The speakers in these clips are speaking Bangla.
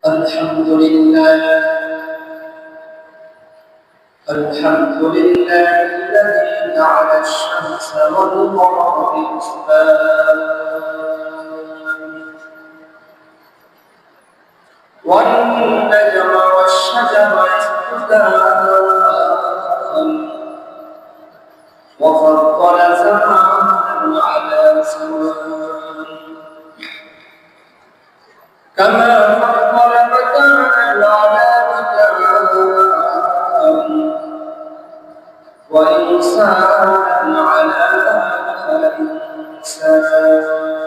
الحمد لله الذي جعل الشمس والقمر بحسبان والنجم والشجر يسجدان وفضل زمانا على زمان كما فضل مكانا على مكان وإنسانا على إنسان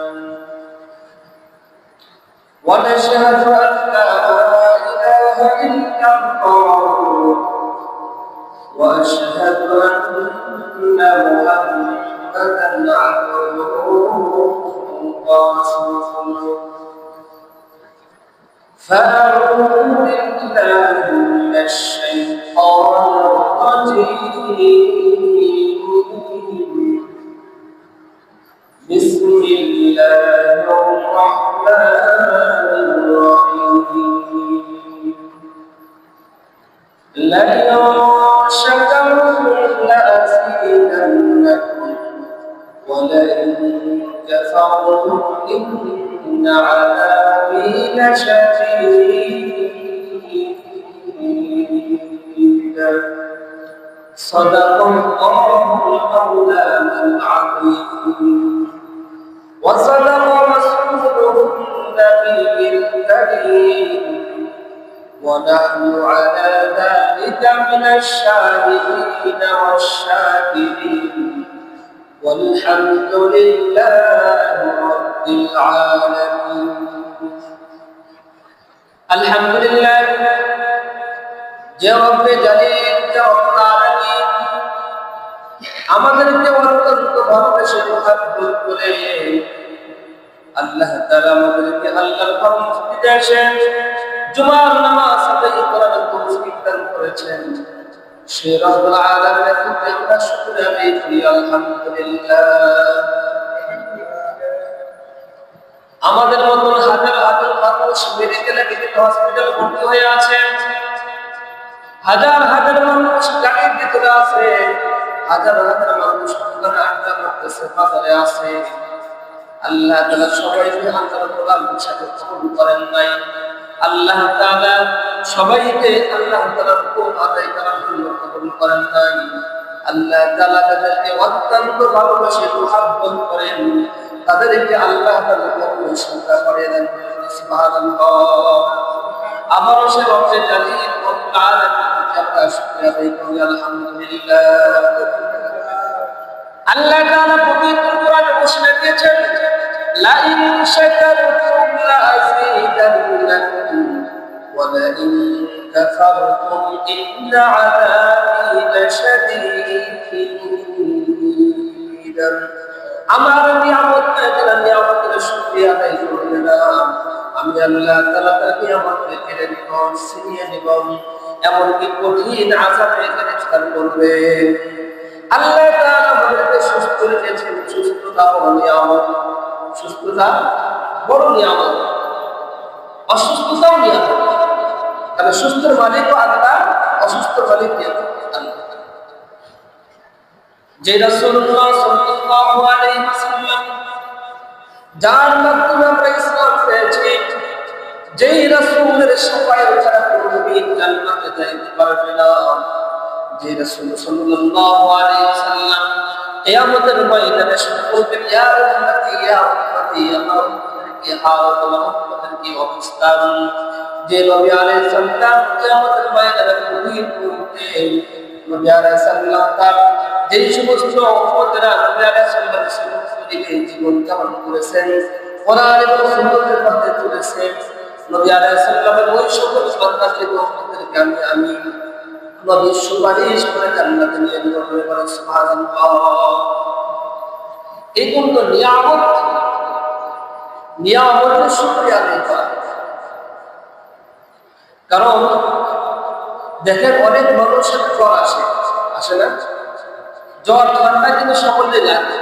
ونشهد أن لا إله إلا الله وأشهد أن محمدا عبده ورسوله فأعوذ بالله من الشيطان الرجيم بسم الله الرحمن الرحيم لئن شكرتم لأزيدنكم ولئن كفرتم إن عذابي لشديد صدق الله مولانا العظيم وصدق رسوله النبي الكريم ونحن على ذلك من الشاهدين والشاكرين والحمد لله رب العالمين الحمد لله যে রব্বে জালিল যে রব্বুল আলামিন আমাদেরকে অত্যন্ত ভালোবেসে মহব্বত করে আল্লাহ তাআলা আমাদেরকে আল্লাহর ঘর মসজিদে এসে জুমার নামাজ আদায় করার তৌফিক দান করেছেন সে রব্বুল আলামিনের প্রতি আমরা শুকরিয়া আদায় করি আলহামদুলিল্লাহ আমাদের মতন হাজার হাজার মানুষ মেডিকেলে বিভিন্ন হসপিটাল ভর্তি হয়ে আছে হাজার হাজার মানুষ গাড়ির ভিতরে আছে হাজার হাজার মানুষ দোকানে আড্ডা মারতেছে বাজারে আছে আল্লাহ তাআলা সবাইকে আল্লাহর কোরআনের সাথে কবুল করেন নাই আল্লাহ তাআলা সবাইকে আল্লাহ তাআলার হুকুম আদায় করার জন্য কবুল করেন নাই আল্লাহ তাআলা তাদেরকে অত্যন্ত ভালোবাসে মহব্বত করেন তাদেরকে আল্লাহ তাআলা কবুল সংখ্যা করে দেন সুবহানাল্লাহ আমারও সে রব্বে জালিল রব্বুল আলামিন আমরা শুকরিয়া আদায় করি আলহামদুলিল্লাহ আল্লাহ তাআলা পবিত্র কোরআনে ঘোষণা দিয়েছেন লা ইন শাকারতুম লা আযীদান্নাকুম ওয়া লা ইন কাফারতুম ইন্না আযাবি লাশাদীদ আমার নিয়ামতের শুকরিয়া আদায় করে না আমি আল্লাহ তাআলা তার নিয়ামতকে কেড়ে নিব ছিনিয়ে নিব এমনকি কঠিন আযাবে গ্রেফতার করবে আল্লাহ তাআলা আমাদেরকে সুস্থ রেখেছেন সুস্থতা বড় নিয়ামত সুস্থতা বড় নিয়ামত অসুস্থতাও নিয়ামত তাহলে সুস্থ মালিকও আল্লাহ অসুস্থ মালিক আল্লাহ যে রাসূলুল্লাহ সাল্লাল্লাহু আলাইহি ওয়াসাল্লাম যার মাধ্যমে আমরা ইসলাম পেয়েছি যেই রাসূলের শাফায়াত ছাড়া কোনো নবী জান্নাতে যাইতে পারবে না যে রাসূল সাল্লাল্লাহু আলাইহি ওয়াসাল্লাম কিয়ামতের ময়দানে সকলকে ইয়া উম্মতি আমার উম্মতকে হাল তোমার উম্মতের কি অবস্থা যে নবী আলাইহিস সালাম কিয়ামতের ময়দানে কঠিন করতে নবী আলাইহিস সালাম তার যেই সমস্ত উম্মতেরা নবী আলাইহিস সালামের সুন্নতে জীবন যাপন করেছেন কোরআন এবং সুন্নাতের মধ্যে চলেছেন নবী আলাইহিস সালামের ওই সকল বান্দাকে উম্মতদেরকে আমি নবীর সুপারিশ করে জান্নাতে নিয়ে যাব বলে সুবহানাল্লাহ এই কোন নিয়ামতের শুকরিয়া আদায় করা কারণ দেখেন অনেক মানুষের জ্বর আসে না জ্বর ঠান্ডা কিন্তু সকলে লাগে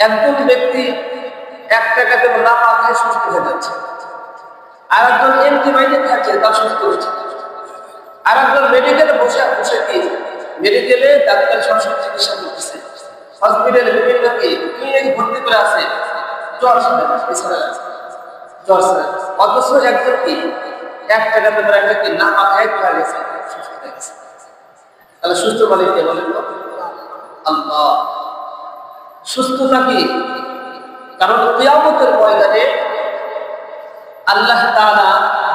একজন ব্যক্তি 1 টাকাতে না খেয়ে সুস্থ হয়ে যাচ্ছে আর একজন এন্টিবায়োটিক খাচ্ছে, তা সুস্থ হচ্ছে। আর একজন মেডিকেলে বসে বসে কি মেডিকেলে ডাক্তার সরাসরি চিকিৎসা করতেছে, হসপিটালে বিভিন্ন ক্লিনিকে ভর্তি করে আছে, জ্বর জ্বর অথচ একজন কি 1 টাকা পেপার একটা কি না মাথায় ধরে গেছে, সুস্থ হয়ে গেছে। তাহলে সুস্থ মালিক কে বলেন? আল্লাহ। সুস্থতা কি? কারণ কিয়ামতের ময়দানে আল্লাহ তাআলা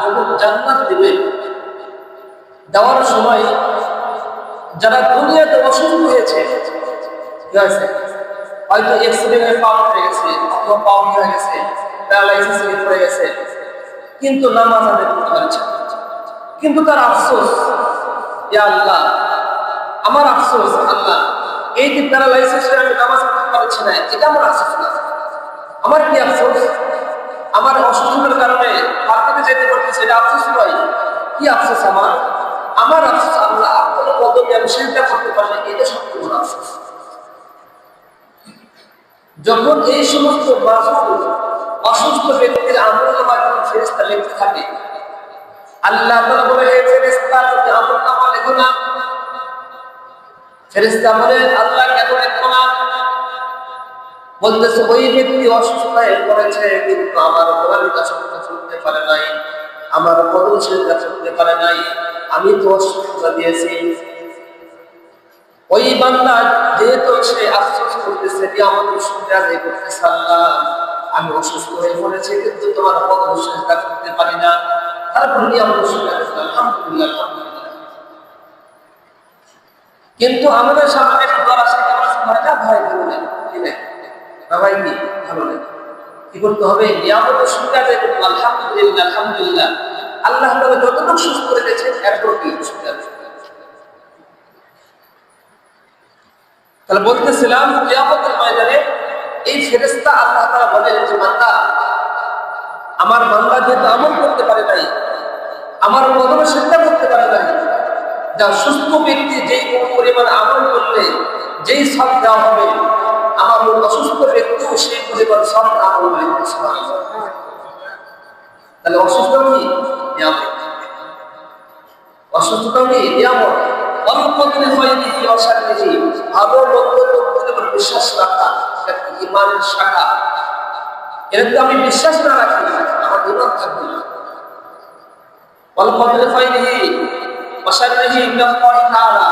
যখন জান্নাত দিবেন, দেওয়ার সময় যারা দুনিয়াতে অসুস্থ হয়েছে, কি হয়েছে, হয়তো অ্যাক্সিডেন্টে পা উঠে গেছে অথবা পা উঠে গেছে, প্যারালাইসিসে পড়ে গেছে, কিন্তু নামাজ আদায় করতে পারছে না। কিন্তু তার আফসোস, ইয়া আল্লাহ আমার আফসোস, আল্লাহ এই যে প্যারালাইসিসে আমি নামাজ পড়তে পারছি না, এটা আমার আফসোস না। আমার কি আফসোস? আমার অসুস্থতার কারণে হাতে যেতে পারতেছে, এটা আফসোস নয়। কি আফসোস আমার? আমার আফসোস আল্লাহ আপনার পদবি আমি সেটা করতে পারলে এটা সবচেয়ে বড় আফসোস। যখন এই সমস্ত মাসুম অসুস্থ ব্যক্তির আমলনামা যখন ফেরেশতা লিখতে থাকে, আল্লাহ তাআলা বলে, হে ফেরেশতা তুমি আমলনামা লেখো না। ফেরেশতা বলে, আল্লাহ কেন লেখো না? বলতেছে ওই ব্যক্তি অসুস্থ হয়ে পড়েছে, কিন্তু আমার কোরআনের কাছে শুনতে পারে নাই, আমার কদম সেজদা করতে পারে নাই, আমি তো অসুস্থতা দিয়েছি। ওই বান্দা যেহেতু সে আফসোস করতেছে, আমাদের শুকরিয়া আদায় করতেছে, আল্লাহ আমি অসুস্থ হয়ে পড়েছি কিন্তু তোমার কদম সেজদা করতে পারি না, তারপরে আমাদের শুকরিয়া আদায় করলাম, আলহামদুলিল্লাহ আলহামদুলিল্লাহ। কিন্তু আমাদের সামনে একটা দল আসে, আমরা ভয়টা ভয় করলেন কি না, ভাই কি ভালো লাগে, কি করতে হবে? নিয়ামতের শুকরিয়া আদায় করতে, আলহামদুলিল্লাহ আলহামদুলিল্লাহ, আল্লাহ তাআলা যতটুকু সুস্থ করে দিয়েছেন এরপর কি শুকরিয়া আদায়। তাহলে বলতেছিলাম কিয়ামতের ময়দানে এই ফেরেশতা আল্লাহ তাআলা বলেন যে বান্দা, আমার বান্দা যেহেতু আমল করতে পারে নাই, আমার কদমে সেজদা করতে পারে নাই, যা সুস্থ ব্যক্তি যেই কোনো পরিমাণ আমল করলে যেই সব দেওয়া হবে, আমার অসুস্থ ব্যক্তিও সেই পরিমাণ সব আমল করতে পারে। তাহলে অসুস্থ কি নিয়ামত, অসুস্থতা কি নিয়ামত। অল্পদিন হয়নি অশান্তি, ভালো মন্দ উপর বিশ্বাস রাখা একটা ঈমানের শাখা। এরকম আমি বিশ্বাস না রাখি, আমার ঈমান থাকবে না। অল্পদিন হয়নি অশান্তি ইল্লাল্লাহ তাআলা,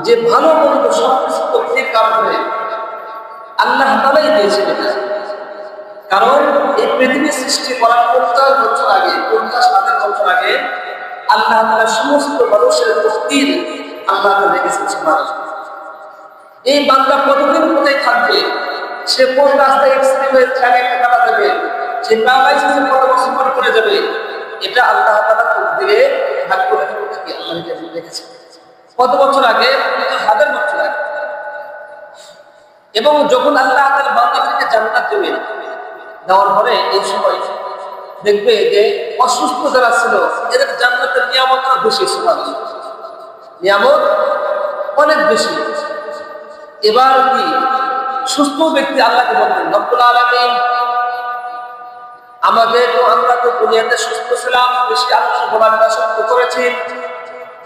যে ভালো মন্দ সবকিছু তৌফিক কারণে আল্লাহ তাআলাই দিয়েছেন। কারণ এই পৃথিবী সৃষ্টি করার 50 বছর আগে, 50,000 বছর আগে আল্লাহ তাআলা সমস্ত মানুষের তকদীর আল্লাহ তাআলা রেখেছেন। সুবহানাল্লাহ। এই বান্দা কতদিন কোথায় থাকবে, সে কোন রাস্তায় অ্যাক্সিডেন্ট হয়ে ট্রাকে কাটা যাবে, সে প্যারালাইসিসে কত বছর পর করে যাবে, এটা আল্লাহ তাআলা তকদীরে ভাগ্য রেখে কি আল্লাহ রেখেছেন। কত বছর আগে? 50,000 বছর আগে। এবং যখন আল্লাহ তাআলা বান্দাদেরকে জান্নাত দেবেন, দেওয়ার পরে এই সময় দেখবে যে অসুস্থ যারা ছিল এদের জান্নাতের নিয়ামতটা বেশি, সুবহানাল্লাহ, নিয়ামত অনেক বেশি। এবার কি সুস্থ ব্যক্তি আল্লাহকে বলবেন, রব্বুল আলামিন আমাদের, আমরা তো দুনিয়াতে সুস্থ ছিলাম, বেশি আল্লাহ গোলামি সত্য করেছি,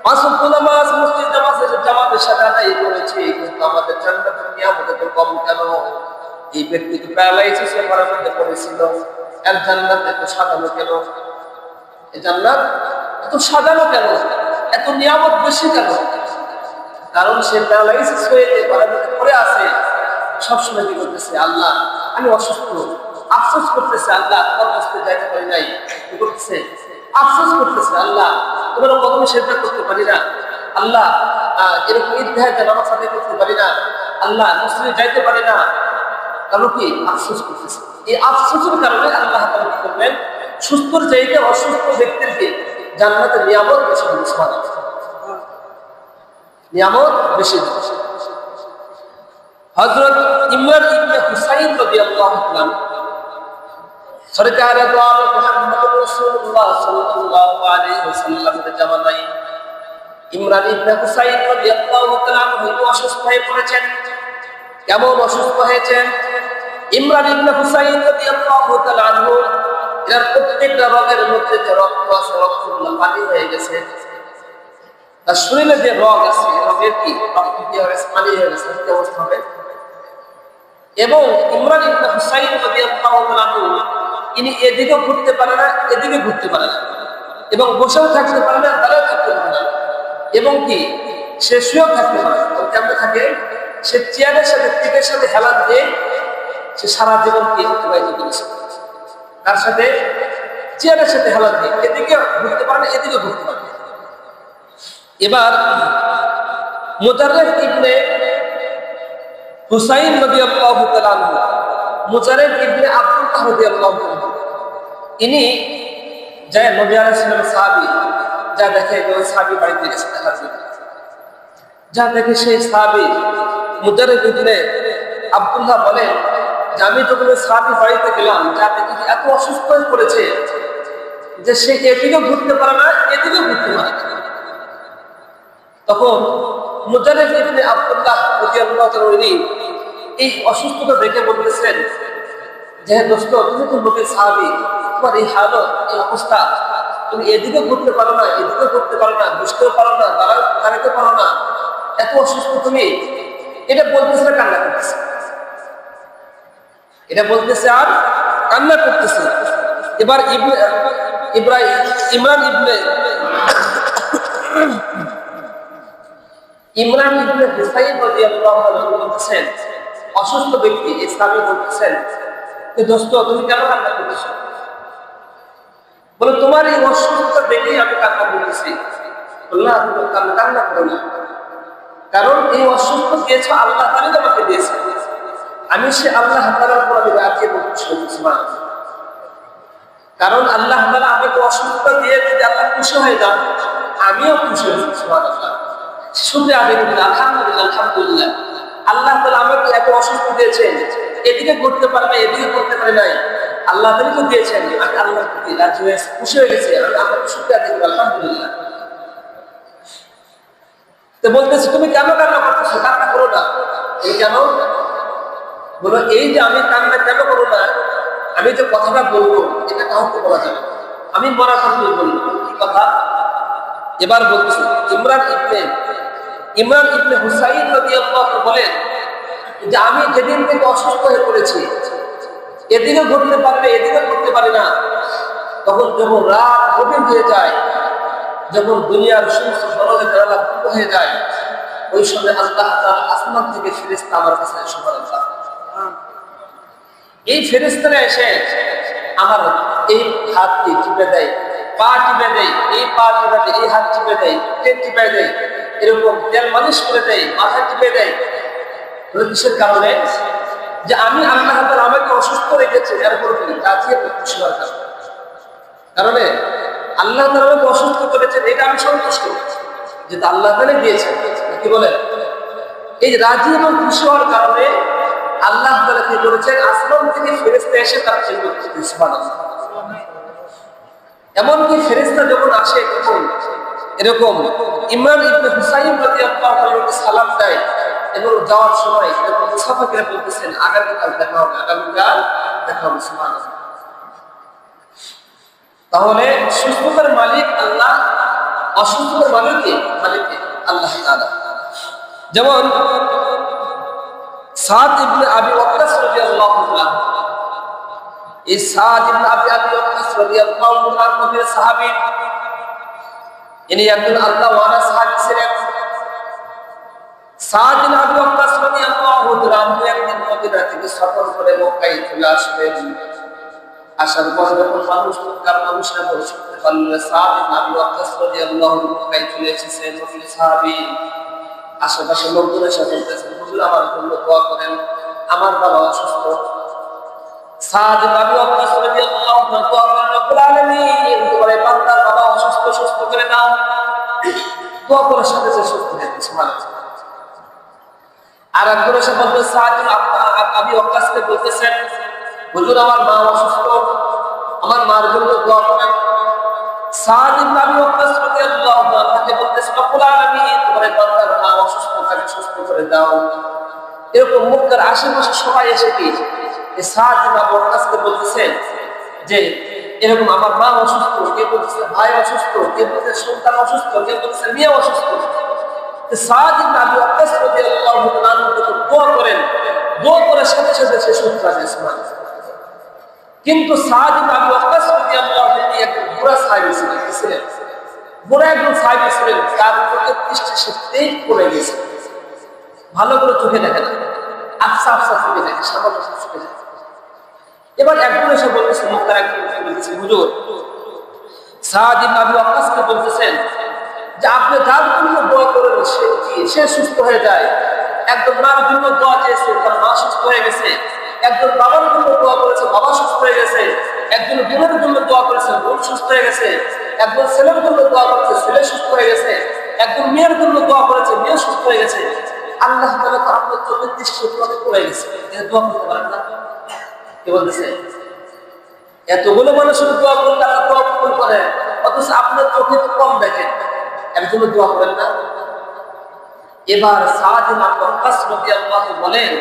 পাঁচ ওয়াক্ত নামাজ মসজিদ জামাতের সাথে আদায় করেছি, কিন্তু আমাদের জান্নাতের নিয়ামত এত কম কেন? এই ব্যক্তি তো প্যারালাইসিসে মধ্যে পড়েছিল, এর জান্নাত এত সাজানো কেন? এই জান্নাত এত সাজানো কেন? এত নিয়ামত বেশি কেন? কারণ সে প্যারালাইসিস হয়ে যে ঘরের মধ্যে পড়ে আছে, সবসময় কি করতেছে, আল্লাহ আমি অসুস্থ, আফসোস করতেছে, আল্লাহ কর্মস্থলে যাইতে পারি নাই, কি করতেছে, আফসোস করতেছে, আল্লাহ তোমার কদমে সেজদা করতে পারি না, আল্লাহ এরকম ঈদগাহে নামাজ আদায় করতে পারি না, আল্লাহ মসজিদে যাইতে পারি না, কারণ কি আফসোস করতেছে। এই আফসোসের কারণে আল্লাহ তাআলা কি করবেন, সুস্থর চাইতে অসুস্থ ব্যক্তিকে জান্নাতের নিয়ামত বেশি দিবেন, নিয়ামত বেশি দিবেন। হযরত ইমরান ইবনে হুসাইন রাদিয়াল্লাহু তাআলা সরকারে দো আলম মুহাম্মদ রাসূলুল্লাহ সাল্লাল্লাহু আলাইহি ওয়াসাল্লামের জামানায় ইমরান ইবনে হুসাইন রাদিয়াল্লাহু তাআলা অসুস্থ হয়ে পড়েছেন। কেমন অসুস্থ হয়েছেন? ইমরান ইবনে হুসাইন রাদিয়াল্লাহু তাআলা এর প্রত্যেকটা রগের মধ্যে যে রক্ত আছে রক্তগুলো পানি হয়ে গেছে, তার শরীরে যে রগ আছে রগের কি রক্ত কি হয়ে গেছে, পানি হয়ে গেছে, কি অবস্থা হবে। এবং ইমরান ইবনে হুসাইন রাদিয়াল্লাহু আনহু ইনি এদিকে ঘুরতে পারে না, এদিকে ঘুরতে পারে না, এবং বসেও থাকতে পারে না, দাঁড়াও থাকতে পারে না, এবং কি সে শুয়েও থাকতে পারে না। কেমন থাকে, সে চেয়ারের সাথে পিঠের সাথে হেলান দিয়ে সে সারা জীবনকে অতিবাহিত করেছে। তার সাথে চেয়ারের সাথে হেলান দিয়ে এদিকে ঘুরতে পারে না, এদিকে ঘুরতে পারে না। এবার মুজাররিদ ইবনে হুসাইন রাদিয়াল্লাহু তাআলা আনহু, মুজাররিদ ইবনে আব্দুল্লাহ রাদিয়াল্লাহু আনহু, ইনি যায় নবী আলাইহিস সালামের সাহাবী, যা দেখে ওই সাহাবী বাড়িতে গেছে দেখার জন্য, যা দেখে সেই সাহাবী মুজাররিদ ইবনে আব্দুল্লাহ বলেন যে আমি যখন ওই সাহাবী বাড়িতে গেলাম, যা দেখি এত অসুস্থ হয়ে পড়েছে যে সে এদিকে ঘুরতে পারে না, এদিকে ঘুরতে পারে না। তখন মুজাররিদ ইবনে আব্দুল্লাহ রাদিয়াল্লাহু তাআলা এই অসুস্থতা দেখে বলতেছেন যে দোস্ত, তুমি তো নবীর সাহাবী, তোমার এই হালত, এই অবস্থা, তুমি এদিকে ঘুরতে পারো না, এদিকে ঘুরতে পারো না, বুঝতেও পারো না, দাঁড়াতে পারো না, এত অসুস্থ তুমি। এটা বলতেছে না, কান্না করতেছে, এটা বলতেছে আর কান্না করতেছে। এবার ইমরান ইবনে হুসাইন রাদিয়াল্লাহু আনহু বলতেছেন, অসুস্থ ব্যক্তি এই সাহাবী বলতেছেন যে দোস্ত, তুমি কেন কান্না করতেছো? বলে তোমার এই অসুস্থতা দেখেই আমি কান্না করতেছি। বললাম তুমি কান্না করো না, কারণ এই অসুস্থ দিয়েছো আল্লাহ তাআলা তোমাকে দিয়েছে, আমি সে আল্লাহ তাআলার উপর আমি রাজি এবং খুশি হচ্ছি। কারণ আল্লাহ তাআলা আমাকে অসুস্থতা দিয়ে যদি আল্লাহ খুশি হয়ে যান, আমিও খুশি হচ্ছি। সুবহানাল্লাহ, শুনতে আমি আলহামদুলিল্লাহ, আলহামদুলিল্লাহ, আল্লাহ তাআলা আমাকে এত অসুস্থ দিয়েছেন, এদিকে করতে পারে না, এদিকে করতে পারে নাই, আল্লাহ তাআলা তো দিয়েছেন, আমি আল্লাহর প্রতি রাজি হয়ে খুশি হয়ে গেছি, আমি আল্লাহকে শুকরিয়া আদায় করি, আলহামদুলিল্লাহ। তো বলতেছি তুমি কেন কান্না করতেছো? কান্না করো না। এই কেন? বলো এই যে আমি কান্না কেন করো না, আমি যে কথাটা বলবো এটা কাউকে বলা যাবে, আমি মরার পর বলবো। কি কথা? এবার বলতেছি ইমরান ইবনে হুসাইন রাদিয়াল্লাহু আনহু বলেন যে আমি যেদিন থেকে অসুস্থ হয়ে পড়েছি, এদিকে ঘুরতে পারবে, এদিকে করতে পারি না, তখন যখন রাত গভীর হয়ে যায়, যখন দুনিয়ার সমস্ত সরলে জানালা বন্ধ হয়ে যায়, ওই সময় আল্লাহ তাআলা আসমান থেকে ফেরেশতা আমার কাছে এসে বলেন, এই ফেরেশতারা এসে আমার এই হাতটি টিপে দেয়, পা টিপে দেয়, এই পা টিপে দেয়, এই হাত টিপে দেয়, পেট টিপে দেয়, এরকম তেল মালিশ করে দেয়, মাথা টিপে দেয়। কিসের কারণে? যে আমি আল্লাহ তাআলা আমাকে অসুস্থ রেখেছে, এরপর কি রাজি এবং খুশি হওয়ার কারণে আল্লাহ তাআলা আমাকে অসুস্থ করেছেন, এটা আমি সন্তুষ্ট যেটা আল্লাহ তাআলা দিয়েছেন। কি বলেন? এই রাজি এবং খুশি হওয়ার কারণে আল্লাহ তাআলা কি করেছেন, আসমান থেকে ফেরেশতা এসে তার জন্য সুবহানাল্লাহ। এমনকি ফেরেশতা যখন আসে তখন এরকম ইমরান ইবনে হুসাইন রাদিয়াল্লাহু আনহু সালাম দেয়, এবং যাওয়ার সময় এরকম মুসাফিররা বলতেছেন আগামীকাল দেখা হবে, আগামীকাল দেখা হবে। সুবহানাল্লাহ। তাহলে সুস্থতার মালিক আল্লাহ, অসুস্থতার মালিক আল্লাহ তাআলা। যেমন সাদ ইবনে আবি ওয়াক্কাস রাদিয়াল্লাহু তাআলা, এই সাদ ইবনে আবি ওয়াক্কাস রাদিয়াল্লাহু তাআলা নবীর সাহাবী, ইনি একজন আল্লাহ ওয়ালা সাহাবী ছিলেন। সাদ ইবনে আবি ওয়াক্কাস রাদিয়াল্লাহু তাআলা একদিন মদিনা থেকে সফর করে মক্কায় চলে আসলেন। আসার পর যখন মানুষরা বলে শুনতে পারল সাদ ইবনে আবি ওয়াক্কাস রাদিয়াল্লাহু তাআলা মক্কায় চলে এসেছেন, নবীর সাহাবী, আশেপাশে লোকজনের সাথে বলতেছেন হুজুর আমার জন্য দোয়া করেন, আমার বাবা অসুস্থ। সাদ ইবনে আবি ওয়াক্কাস রাদিয়াল্লাহু তাআলা দোয়া করেন, রব্বুল আলামিন তোমার বান্দার বাবা অসুস্থ, সুস্থ করে দাও। দোয়া করার সাথে সাথে সুস্থ হয়ে গেছে। সুবহানাল্লাহ। আর একজন এসে বলতে সাদ ইবনে আবি ওয়াক্কাসকে বলতেছেন হুজুর আমার মা অসুস্থ, আমার মার জন্য দোয়া করেন। সাদ ইবনে আবি ওয়াক্কাস রাদিয়াল্লাহু তাআলা তাকে বলতেছেন রব্বুল আলামিন তোমার বান্দার মা অসুস্থ, তাকে সুস্থ করে দাও। এরকম মক্কার আশেপাশে সবাই এসে কি এই সাদ ইবনে আবি ওয়াক্কাসকে বলতেছেন যে এরকম আমার মা অসুস্থ, কেউ বলতেছে ভাই অসুস্থ, কেউ বলতেছে সন্তান অসুস্থ, কেউ বলতেছে মেয়ে অসুস্থ। সাদ ইবনে আবি ওয়াক্কাস রাদিয়াল্লাহু তাআলা দোয়া করেন, দোয়া করে সাথে সাথে সে সুস্থ হয়ে যায়। কিন্তু সাদ ইবনে আবি ওয়াক্কাস রাদিয়াল্লাহু তাআলা একজন বুড়া সাহাবী ছিলেন, বুড়া একজন সাহাবী ছিলেন, তার চোখের দৃষ্টি সে তেজ পড়ে গেছে, ভালো করে চোখে দেখে না, আফসা আফসা চোখে দেখে, সামান্য চোখে দেখে। এবার একজন এসে বলতেছে, মুক্তার একজন বলতেছে, হুজুর সাদ ইবনে আবি ওয়াক্কাসকে বলতেছেন যে আপনি যার জন্য দোয়া করেন সে সুস্থ হয়ে যায়। একজন মার জন্য দোয়া চেয়েছে, তার মা সুস্থ হয়ে গেছে। একজন বাবার জন্য দোয়া করেছে, বাবা সুস্থ হয়ে গেছে। একজন বোনের জন্য দোয়া করেছে, বোন সুস্থ হয়ে গেছে। একজন ছেলের জন্য দোয়া করেছে, ছেলে সুস্থ হয়ে গেছে। একজন মেয়ের জন্য দোয়া করেছে, মেয়ে সুস্থ হয়ে গেছে। আল্লাহ তাআলা তো আপনার চোখের দৃষ্টি পড়ে গেছে, এটা দোয়া করতে পারেন না? কি বলতেছে? এতগুলো মানুষের দোয়া করলে আল্লাহ দোয়া কবুল করেন, অথচ আপনার চোখে তো কম দেখেন, একজন্য দোয়া করেন না? এবার সাদ ইবনে আবি ওয়াক্কাস রাদিয়াল্লাহু বলেন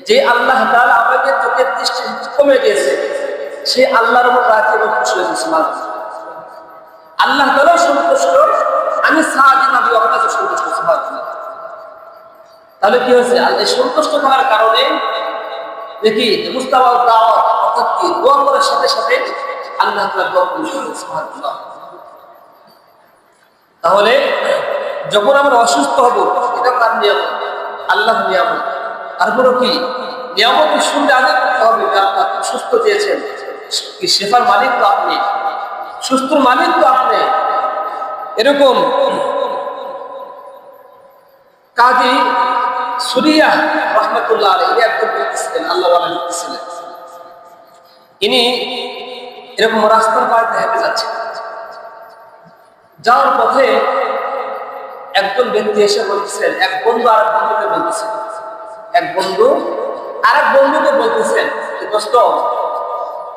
যে আল্লাহ তাআলা আমাদের চোখের দৃষ্টি কমে দিয়েছে, সে আল্লাহর উপর রাজি এবং খুশি হয়েছে। আল্লাহ তাআলা সন্তুষ্ট, আমি সাদ ইবনে আবি ওয়াক্কাস সন্তুষ্ট। সুবহানাল্লাহ। তাহলে কি হয়েছে? আল্লাহ সন্তুষ্ট হওয়ার কারণে দেখি মুস্তাবা দাওয়াত অর্থাৎ কি দোয়া করার সাথে সাথে আল্লাহ তাআলা দোয়া কবুল করেন। সুবহানাল্লাহ। তাহলে যখন আমরা অসুস্থ হব, এটা কার নিয়ামত? আল্লাহর নিয়ামত। তারপরে কি নিয়ামত শুনলে আগে করতে হবে যে আল্লাহ সুস্থ চেয়েছেন, কি শেফার মালিক তো আপনি, সুস্থর মালিক তো আপনি। এরকম কাজী সুরিয়া রাহমাতুল্লাহ আলাইহি একজন বলতেছিলেন, আল্লাহ ওয়ালা বলতেছিলেন, ইনি এরকম রাস্তার পাড়ে হেঁটে যাচ্ছেন, যাওয়ার পথে একজন ব্যক্তি এসে বলতেছেন, এক বন্ধু আর এক বন্ধুকে বলতেছেন, এক বন্ধু আর এক বন্ধুকে বলতেছেন যে দোস্ত,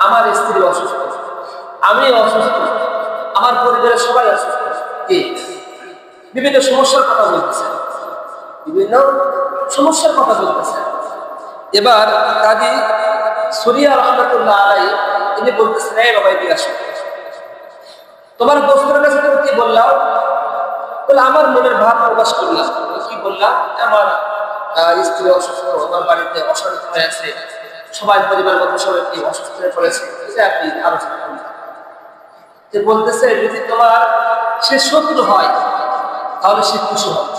আমার স্ত্রী অসুস্থ, আমি অসুস্থ, আমার পরিবারের সবাই অসুস্থ। কি বিভিন্ন সমস্যার কথা বলতেছেন, বিভিন্ন সমস্যার কথা বলতেছেন। এবার কাজী সুরিয়া রাহমাতুল্লাহ আলাইহি তিনি বলতেছেন, এই বাবা এদিকে আসো, তোমার দোস্তের কাছে তুমি কি বললাম? বলে আমার মনের ভাব প্রকাশ করলাম। কি বললাম? আমার স্ত্রী অসুস্থ, আমার বাড়িতে অশান্তি হয়ে আছে, সবাই পরিবার মধ্যে সবাই অসুস্থ হয়ে পড়েছে, আপনি আলোচনা করলেন। যে বলতেছে যদি তোমার সে শত্রু হয় তাহলে সে খুশি হবে,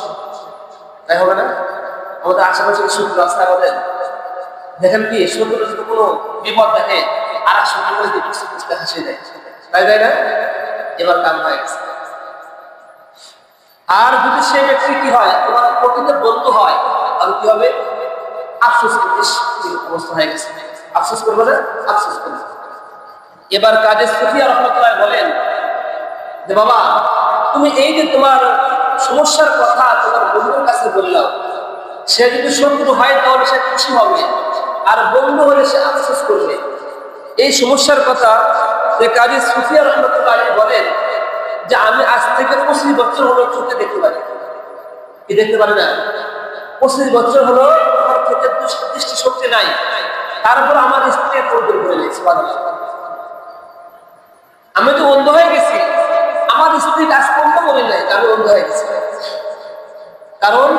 তাই হবে না? আমাদের আশেপাশে শত্রু আছে আমাদের, দেখেন কি শত্রু যদি কোনো বিপদ দেখে আর এক শত্রু করে বুঝতে বুঝতে হাসিয়ে দেয়, তাই না? এবার কাম হয়ে গেছে। আর যদি সে ব্যক্তি কি হয়, তোমার প্রকৃত বন্ধু হয়, তাহলে কি হবে? আফসোস করতে অবস্থা হয়ে গেছে, আফসোস করবে না? আফসোস করবে। এবার কাজী সুফিয়া রাহমাতুল্লাহ বলেন যে বাবা, তুমি এই যে তোমার সমস্যার কথা তোমার বন্ধুর কাছে বললাম, সে যদি শত্রু হয় তাহলে সে খুশি হবে, আর বন্ধু হলে সে আফসোস করবে। এই সমস্যার কথা যে কাজী সুফিয়া রাহমাতুল্লাহ বলেন যে আমি আজ থেকে 25 বছর হলো চোখে দেখতে পারি। কি দেখতে পারি না? 25 বছর হলো আমার চোখের দৃষ্টি শক্তি নাই, তারপর আমার স্ত্রী তৌহিদ করে নিয়েছে। আমি তো অন্ধ হয়ে গেছি, আমার স্ত্রী কাজ করতে বলে নাই, আমি অন্ধ হয়ে গেছি। কারণ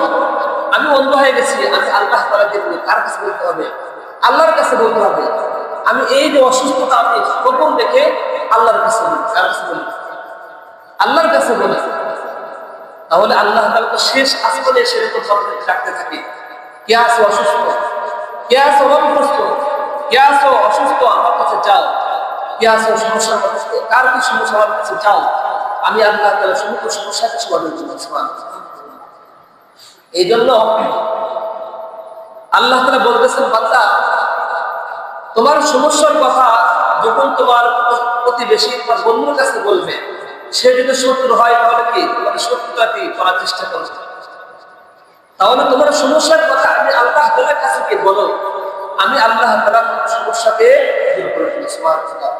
আমি অন্ধ হয়ে গেছি, আমি আল্লাহ তাআলাকে কার কাছে বলতে হবে? আল্লাহর কাছে বলতে হবে। আমি এই যে অসুস্থতা আমি গোপন রেখে আল্লাহর কাছে বলি, কার কাছে বলি? আল্লাহর কাছে বলি। তাহলে আল্লাহ তাআলা তো শেষ আসমানে সেরকম সবকিছু রাখতে থাকে, কে আছে অসুস্থ, কে আছে অভাবগ্রস্ত, কে আছে অসুস্থ, আমার কাছে যাও। কে আছে সমস্যার মধ্যে, কার কি সমস্যা, আমার কাছে যাও, আমি আল্লাহ তাআলা সমস্ত সমস্যাকে সমাধান করব। সুবহানাল্লাহ। এই জন্য আল্লাহ তাআলা বলতেছেন, বান্দা তোমার সমস্যার কথা যখন তোমার প্রতিবেশী তোমার বন্ধুর কাছে বলবে, সে যদি শত্রু হয় তাহলে কি তোমার শত্রুতাকে করার চেষ্টা করবে। তাহলে তোমার সমস্যার কথা আমি আল্লাহ তাআলার কাছে গিয়ে বলো, আমি আল্লাহ তাআলা তোমার সমস্যাকে দূর করে দেব। সুবহানাল্লাহ।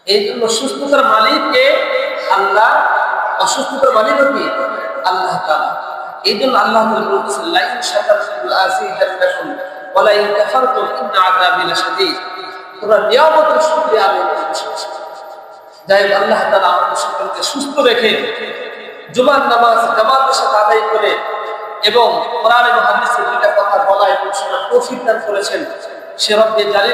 এই জন্য সুস্থতার মালিককে আল্লাহ, অসুস্থতার মালিক কি আল্লাহ তাআলা। এই জন্য আল্লাহ তাআলা বলেছেন, লা ইন শাকারতুম লাযীদান্নাকুম ওয়া লা ইন কাফারতুম ইন্না আযাবি লাশাদীদ। তোমরা নিয়ামতের শুকরিয়া আদায় করছো। যাই হোক, আল্লাহ তাআলা আমাদের সকলকে সুস্থ রেখে জুমার নামাজ জামাতের সাথে আদায় করে এবং কোরআন এবং হাদিসের দুইটা কথা বলা এবং শোনার তৌফিক দান করেছেন। সে রব্বে জালিল